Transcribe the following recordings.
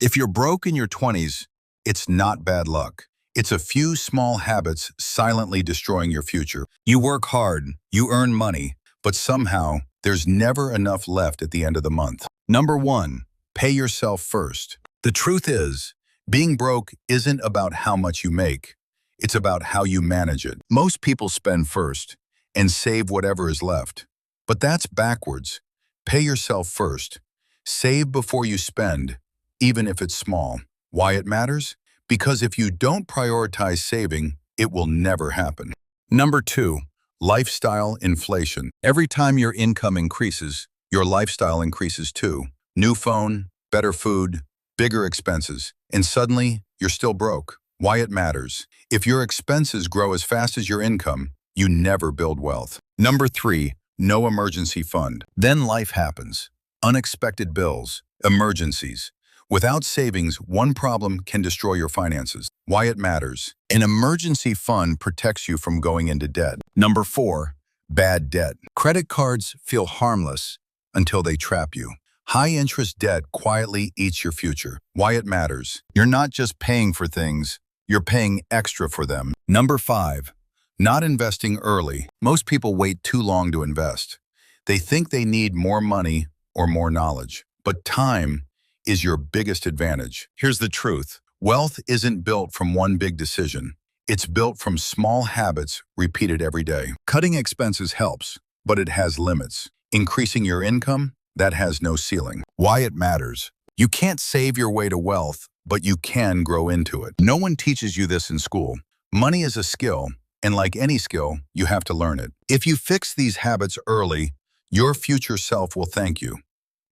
If you're broke in your 20s, it's not bad luck. It's a few small habits silently destroying your future. You work hard, you earn money, but somehow there's never enough left at the end of the month. Number 1, pay yourself first. The truth is, being broke isn't about how much you make. It's about how you manage it. Most people spend first and save whatever is left. But that's backwards. Pay yourself first. Save before you spend, even if it's small. Why it matters? Because if you don't prioritize saving, it will never happen. Number 2, lifestyle inflation. Every time your income increases, your lifestyle increases too. New phone, better food, bigger expenses, and suddenly you're still broke. Why it matters? If your expenses grow as fast as your income, you never build wealth. Number 3, no emergency fund. Then life happens. Unexpected bills, emergencies. Without savings, one problem can destroy your finances. Why it matters? An emergency fund protects you from going into debt. Number 4, bad debt. Credit cards feel harmless until they trap you. High-interest debt quietly eats your future. Why it matters? You're not just paying for things, you're paying extra for them. Number 5, not investing early. Most people wait too long to invest. They think they need more money or more knowledge. But time is your biggest advantage. Here's the truth. Wealth isn't built from one big decision. It's built from small habits repeated every day. Cutting expenses helps, but it has limits. Increasing your income, that has no ceiling. Why it matters? You can't save your way to wealth, but you can grow into it. No one teaches you this in school. Money is a skill, and like any skill, you have to learn it. If you fix these habits early, your future self will thank you.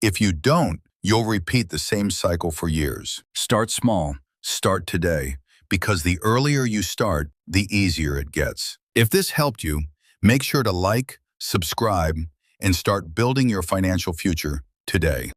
If you don't, you'll repeat the same cycle for years. Start small. Start today. Because the earlier you start, the easier it gets. If this helped you, make sure to like, subscribe, and start building your financial future today.